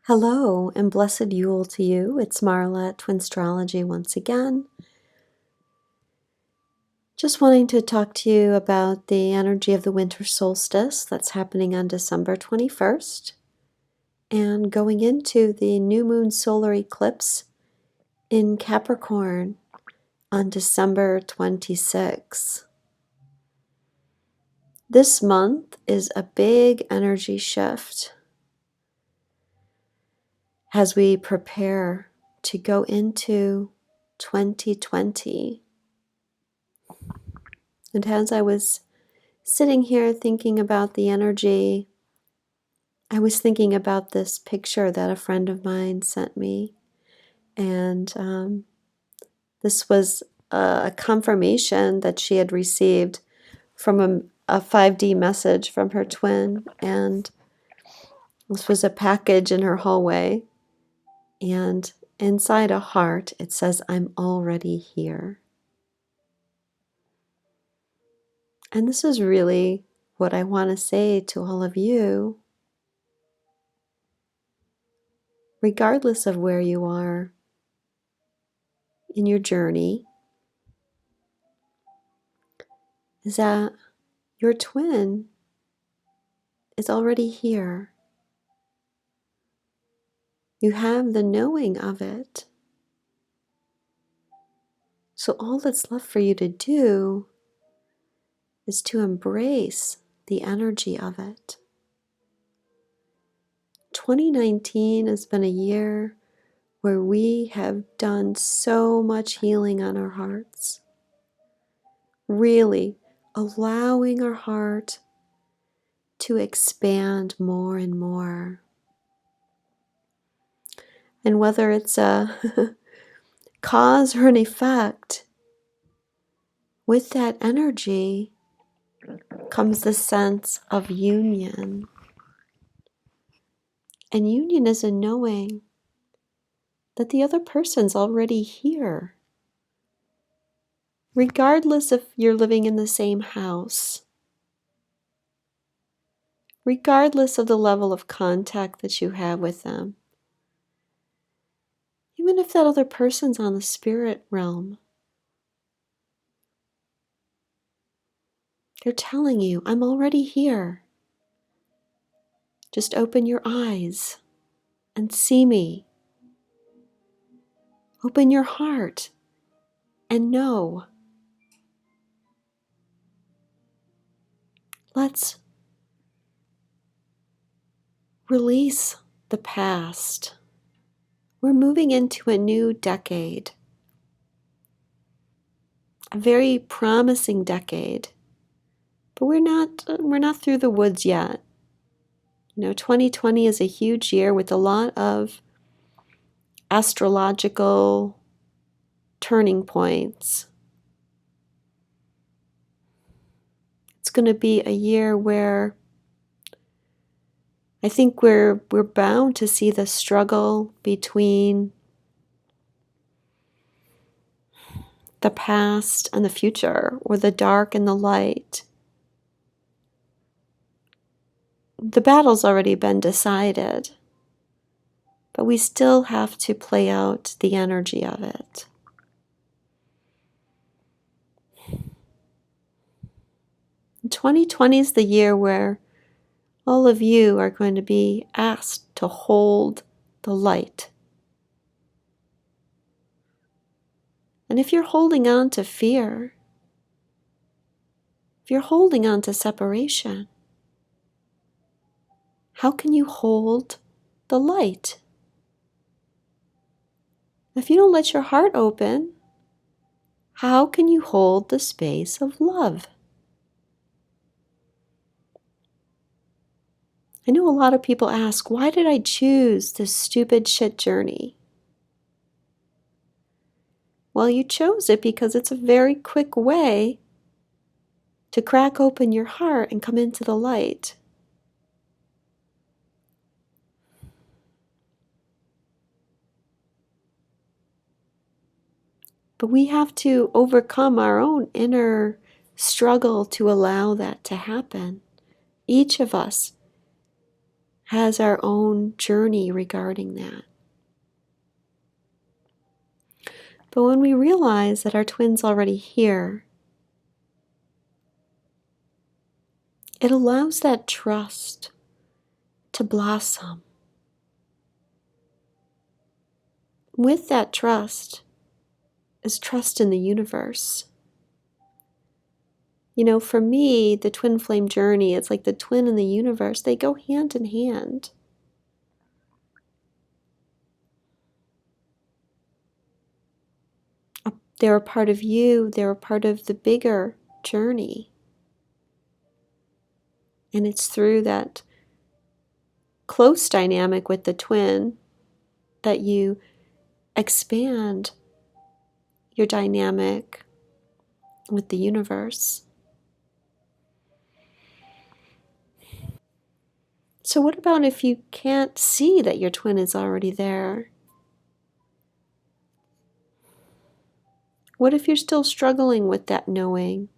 Hello and blessed Yule to you. It's Marla at Twinstrology once again. Just wanting to talk to you about the energy of the Winter Solstice that's happening on December 21st and going into the new moon solar eclipse in Capricorn on December 26th. This month is a big energy shift as we prepare to go into 2020. And as I was sitting here thinking about the energy, I was thinking about this picture that a friend of mine sent me. And this was a confirmation that she had received from a 5D message from her twin. And this was a package in her hallway. And inside a heart, it says, "I'm already here." And this is really what I want to say to all of you, regardless of where you are in your journey, is that your twin is already here. You have the knowing of it. So all that's left for you to do is to embrace the energy of it. 2019 has been a year where we have done so much healing on our hearts. Really allowing our heart to expand more and more. And whether it's a cause or an effect, with that energy comes the sense of union. And union is a knowing that the other person's already here. Regardless if you're living in the same house, regardless of the level of contact that you have with them, even if that other person's on the spirit realm, they're telling you, "I'm already here. Just open your eyes and see me. Open your heart and know." Let's release the past. We're moving into a new decade, a very promising decade, but we're not through the woods yet. 2020 is a huge year with a lot of astrological turning points. It's going to be a year where I think we're bound to see the struggle between the past and the future, or the dark and the light. The battle's already been decided, but we still have to play out the energy of it. And 2020 is the year where all of you are going to be asked to hold the light. And if you're holding on to fear, if you're holding on to separation, how can you hold the light? If you don't let your heart open, how can you hold the space of love? I know a lot of people ask, why did I choose this stupid shit journey? Well, you chose it because it's a very quick way to crack open your heart and come into the light. But we have to overcome our own inner struggle to allow that to happen. Each of us has our own journey regarding that. But when we realize that our twin's already here, it allows that trust to blossom. With that trust is trust in the universe. You know, for me, the twin flame journey, it's like the twin and the universe, they go hand in hand. They're a part of you, they're a part of the bigger journey. And it's through that close dynamic with the twin that you expand your dynamic with the universe. So what about if you can't see that your twin is already there? What if you're still struggling with that knowing?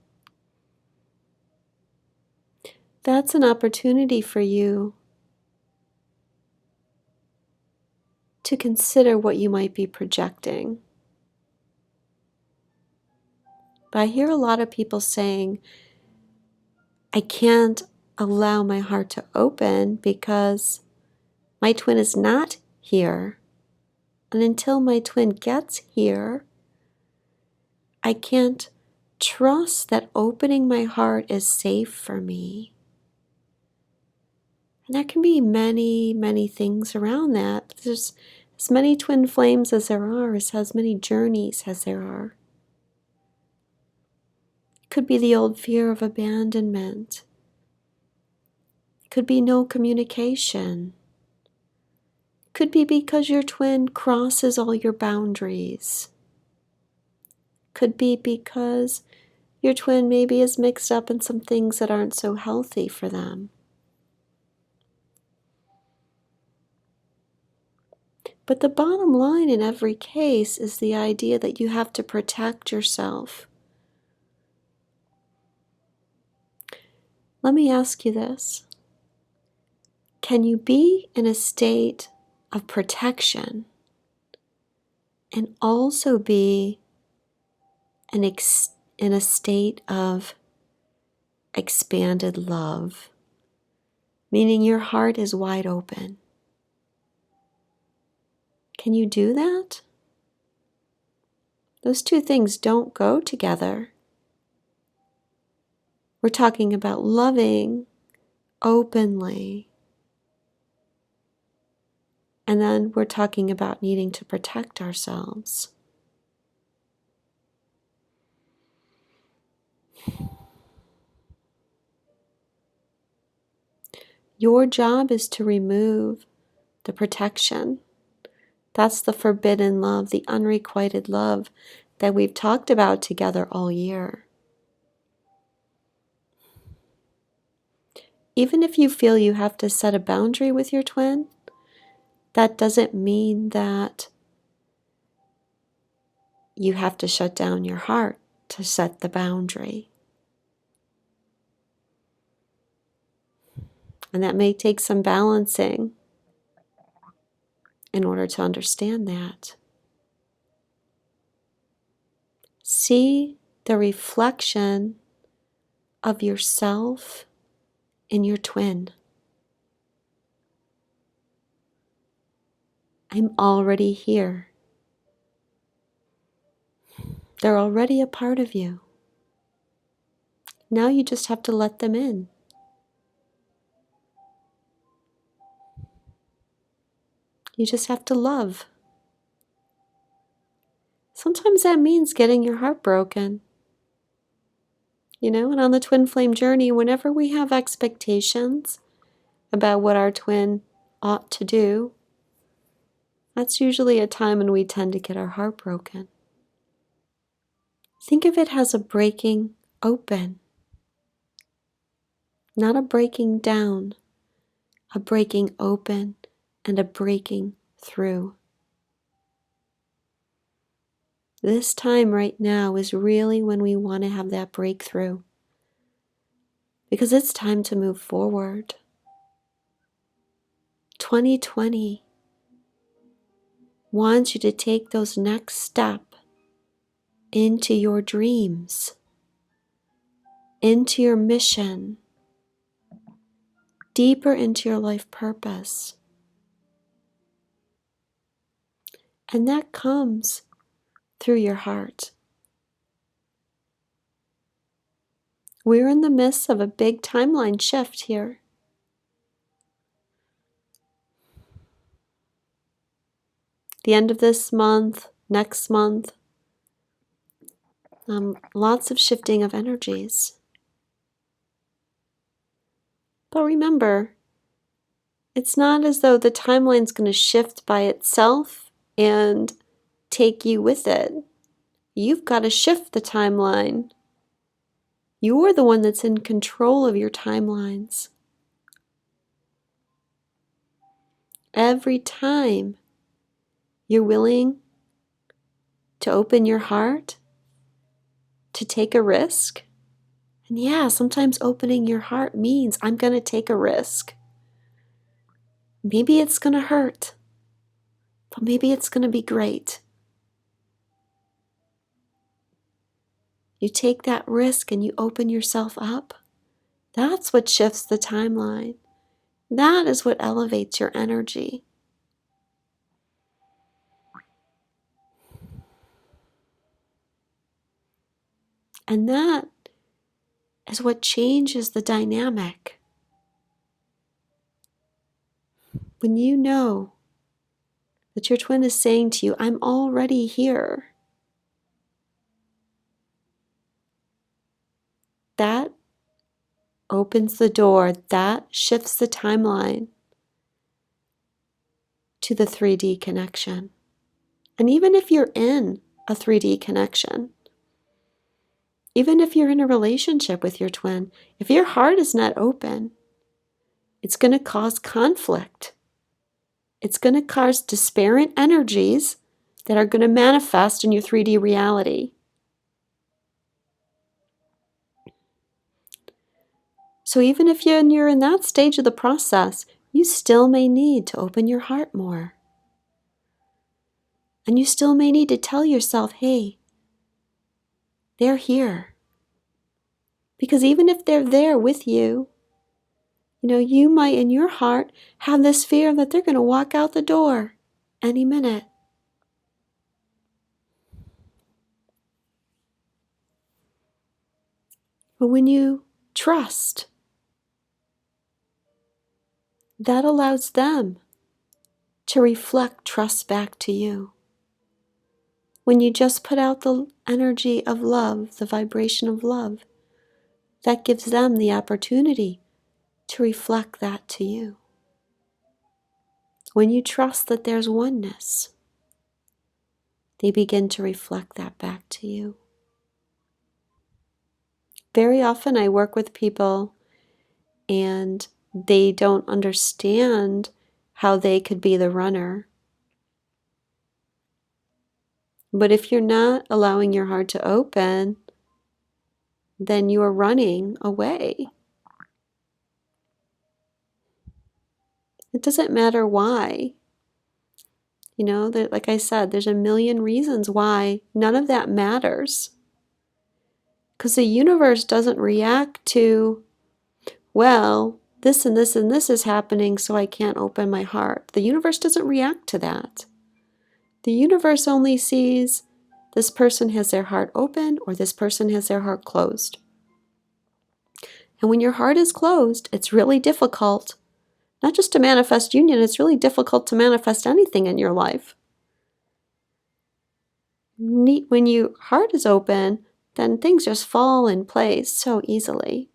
That's an opportunity for you to consider what you might be projecting. But I hear a lot of people saying, I can't allow my heart to open because my twin is not here. And until my twin gets here, I can't trust that opening my heart is safe for me. And there can be many, many things around that. There's as many twin flames as there are, as many journeys as there are. It could be the old fear of abandonment. It could be no communication. It could be because your twin crosses all your boundaries. It could be because your twin maybe is mixed up in some things that aren't so healthy for them. But the bottom line in every case is the idea that you have to protect yourself. Let me ask you this. Can you be in a state of protection and also be in a state of expanded love, meaning your heart is wide open? Can you do that? Those two things don't go together. We're talking about loving openly, and then we're talking about needing to protect ourselves. Your job is to remove the protection. That's the forbidden love, the unrequited love that we've talked about together all year. Even if you feel you have to set a boundary with your twin, that doesn't mean that you have to shut down your heart to set the boundary. And that may take some balancing in order to understand that. See the reflection of yourself in your twin. I'm already here. They're already a part of you. Now you just have to let them in. You just have to love. Sometimes that means getting your heart broken. You know, and on the twin flame journey, whenever we have expectations about what our twin ought to do, that's usually a time when we tend to get our heart broken. Think of it as a breaking open, not a breaking down, a breaking open and a breaking through. This time right now is really when we want to have that breakthrough, because it's time to move forward. 2020 wants you to take those next steps into your dreams, into your mission, deeper into your life purpose. And that comes through your heart. We're in the midst of a big timeline shift here. The end of this month, next month, lots of shifting of energies. But remember, it's not as though the timeline's going to shift by itself and take you with it. You've got to shift the timeline. You're the one that's in control of your timelines. Every time you're willing to open your heart, to take a risk, and yeah, sometimes opening your heart means I'm going to take a risk. Maybe it's going to hurt, but maybe it's going to be great. You take that risk and you open yourself up. That's what shifts the timeline. That is what elevates your energy. And that is what changes the dynamic. When you know that your twin is saying to you, I'm already here, that opens the door, that shifts the timeline to the 3D connection. And even if you're in a 3D connection, even if you're in a relationship with your twin, if your heart is not open, it's going to cause conflict. It's going to cause disparate energies that are going to manifest in your 3D reality. So even if you're in that stage of the process, you still may need to open your heart more. And you still may need to tell yourself, hey, they're here. Because even if they're there with you, you might in your heart have this fear that they're going to walk out the door any minute. But when you trust, that allows them to reflect trust back to you. When you just put out the energy of love, the vibration of love, that gives them the opportunity to reflect that to you. When you trust that there's oneness, they begin to reflect that back to you. Very often I work with people and they don't understand how they could be the runner. But if you're not allowing your heart to open, then you are running away. It doesn't matter why. Like I said, there's a million reasons why. None of that matters. Because the universe doesn't react to, well, this and this and this is happening, so I can't open my heart. The universe doesn't react to that. The universe only sees this person has their heart open or this person has their heart closed. And when your heart is closed, it's really difficult, not just to manifest union, it's really difficult to manifest anything in your life. When your heart is open, then things just fall in place so easily.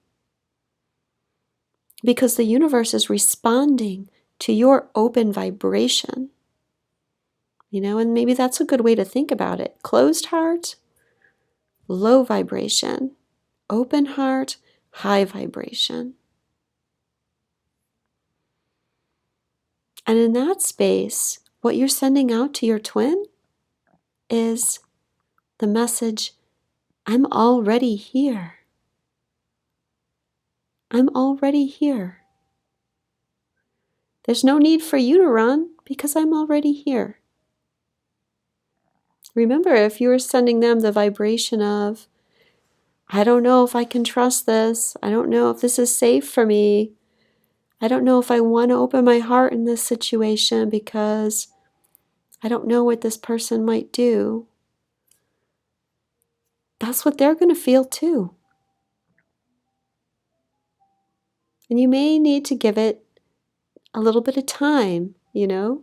Because the universe is responding to your open vibration. And maybe that's a good way to think about it. Closed heart, low vibration. Open heart, high vibration. And in that space, what you're sending out to your twin is the message, I'm already here. I'm already here. There's no need for you to run because I'm already here. Remember, if you were sending them the vibration of, I don't know if I can trust this. I don't know if this is safe for me. I don't know if I want to open my heart in this situation because I don't know what this person might do. That's what they're going to feel too. And you may need to give it a little bit of time, you know.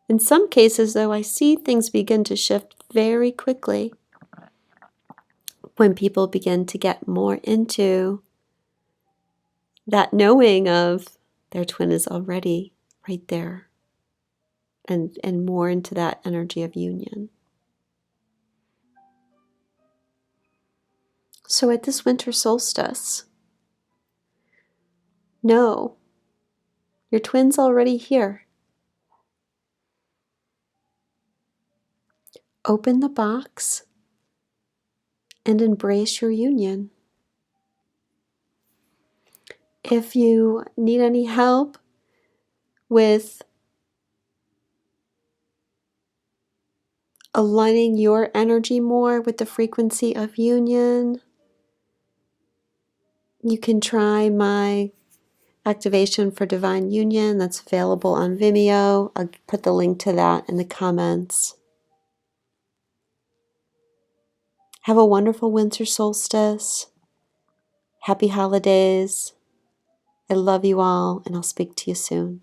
In some cases, though, I see things begin to shift very quickly when people begin to get more into that knowing of their twin is already right there, and more into that energy of union. So at this winter solstice, know your twin's already here. Open the box and embrace your union. If you need any help with aligning your energy more with the frequency of union, you can try my activation for divine union that's available on Vimeo. I'll put the link to that in the comments. Have a wonderful winter solstice. Happy holidays. I love you all, and I'll speak to you soon.